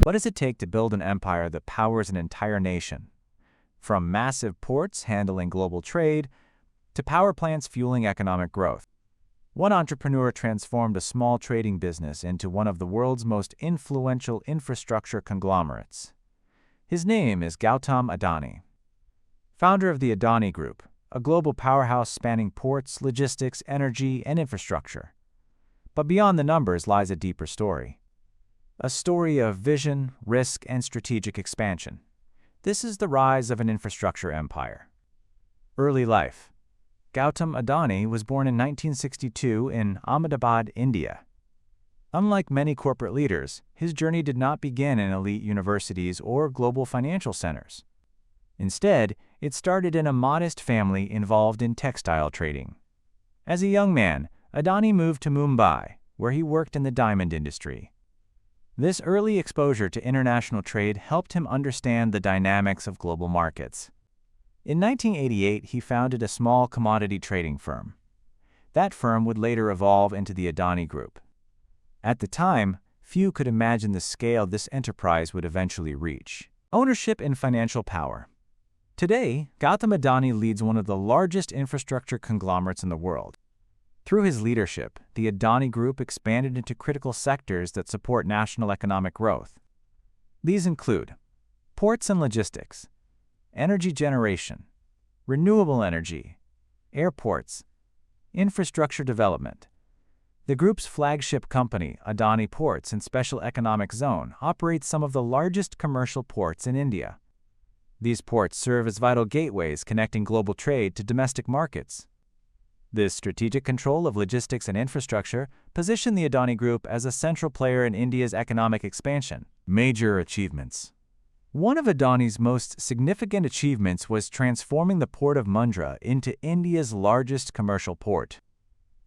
What does it take to build an empire that powers an entire nation? From massive ports handling global trade to power plants fueling economic growth. One entrepreneur transformed a small trading business into one of the world's most influential infrastructure conglomerates. His name is Gautam Adani, founder of the Adani Group, a global powerhouse spanning ports, logistics, energy, and infrastructure. But beyond the numbers lies a deeper story. A story of vision, risk, and strategic expansion. This is the rise of an infrastructure empire. Early life. Gautam Adani was born in 1962 in Ahmedabad, India. Unlike many corporate leaders, his journey did not begin in elite universities or global financial centers. Instead, it started in a modest family involved in textile trading. As a young man, Adani moved to Mumbai, where he worked in the diamond industry. This early exposure to international trade helped him understand the dynamics of global markets. In 1988, he founded a small commodity trading firm. That firm would later evolve into the Adani Group. At the time, few could imagine the scale this enterprise would eventually reach. Ownership and financial power. Today, Gautam Adani leads one of the largest infrastructure conglomerates in the world. Through his leadership, the Adani Group expanded into critical sectors that support national economic growth. These include ports and logistics, energy generation, renewable energy, airports, infrastructure development. The group's flagship company, Adani Ports and Special Economic Zone, operates some of the largest commercial ports in India. These ports serve as vital gateways connecting global trade to domestic markets. This strategic control of logistics and infrastructure positioned the Adani Group as a central player in India's economic expansion. Major achievements. One of Adani's most significant achievements was transforming the port of Mundra into India's largest commercial port.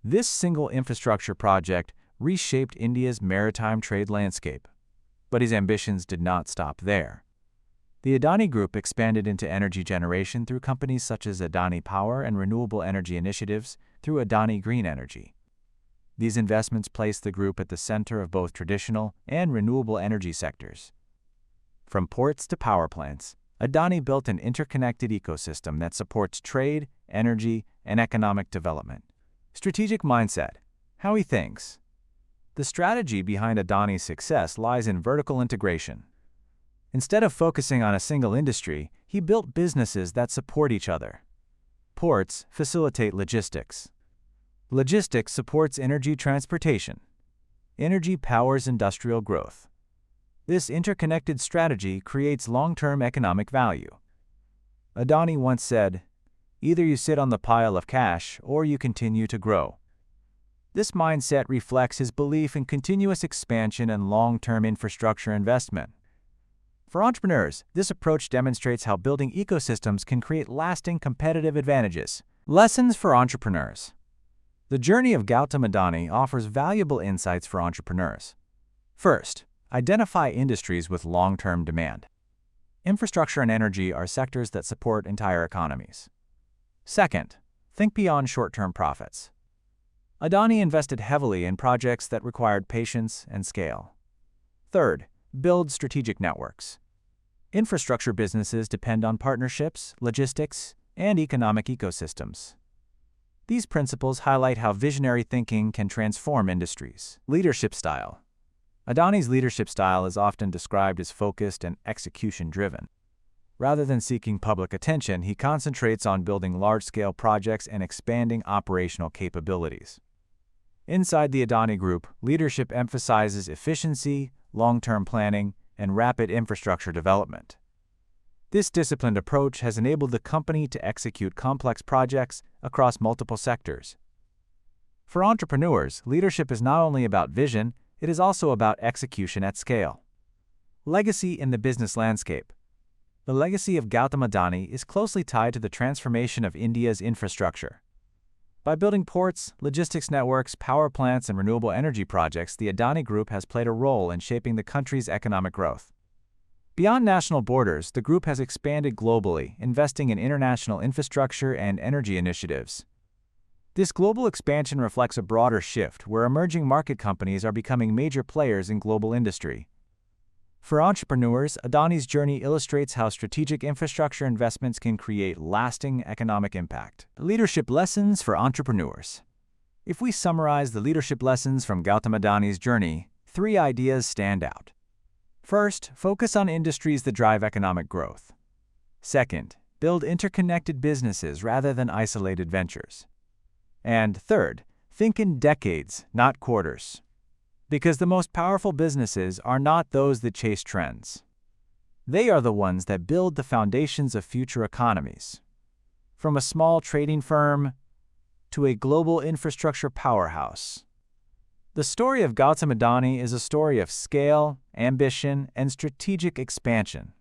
This single infrastructure project reshaped India's maritime trade landscape. But his ambitions did not stop there. The Adani Group expanded into energy generation through companies such as Adani Power and renewable energy initiatives through Adani Green Energy. These investments placed the group at the center of both traditional and renewable energy sectors. From ports to power plants, Adani built an interconnected ecosystem that supports trade, energy, and economic development. Strategic mindset. How he thinks. The strategy behind Adani's success lies in vertical integration. Instead of focusing on a single industry, he built businesses that support each other. Ports facilitate logistics. Logistics supports energy transportation. Energy powers industrial growth. This interconnected strategy creates long-term economic value. Adani once said, "Either you sit on the pile of cash or you continue to grow." This mindset reflects his belief in continuous expansion and long-term infrastructure investment. For entrepreneurs, this approach demonstrates how building ecosystems can create lasting competitive advantages. Lessons for entrepreneurs. The journey of Gautam Adani offers valuable insights for entrepreneurs. First, identify industries with long-term demand. Infrastructure and energy are sectors that support entire economies. Second, think beyond short-term profits. Adani invested heavily in projects that required patience and scale. Third, build strategic networks. Infrastructure businesses depend on partnerships, logistics, and economic ecosystems. These principles highlight how visionary thinking can transform industries. Leadership style. Adani's leadership style is often described as focused and execution-driven. Rather than seeking public attention, he concentrates on building large-scale projects and expanding operational capabilities. Inside the Adani Group, leadership emphasizes efficiency, long-term planning, and rapid infrastructure development. This disciplined approach has enabled the company to execute complex projects across multiple sectors. For entrepreneurs, leadership is not only about vision, it is also about execution at scale. Legacy in the business landscape. The legacy of Gautam Adani is closely tied to the transformation of India's infrastructure. By building ports, logistics networks, power plants, and renewable energy projects, the Adani Group has played a role in shaping the country's economic growth. Beyond national borders, the group has expanded globally, investing in international infrastructure and energy initiatives. This global expansion reflects a broader shift where emerging market companies are becoming major players in global industry. For entrepreneurs, Adani's journey illustrates how strategic infrastructure investments can create lasting economic impact. Leadership lessons for entrepreneurs. If we summarize the leadership lessons from Gautam Adani's journey, 3 ideas stand out. First, focus on industries that drive economic growth. Second, build interconnected businesses rather than isolated ventures. And third, think in decades, not quarters. Because the most powerful businesses are not those that chase trends. They are the ones that build the foundations of future economies. From a small trading firm to a global infrastructure powerhouse. The story of Gautam Adani is a story of scale, ambition, and strategic expansion.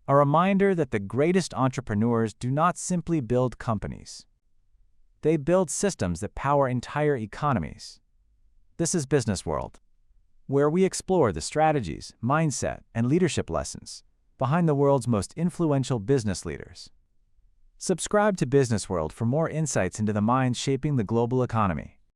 A reminder that the greatest entrepreneurs do not simply build companies. They build systems that power entire economies. This is Business World, where we explore the strategies, mindset, and leadership lessons behind the world's most influential business leaders. Subscribe to Business World for more insights into the minds shaping the global economy.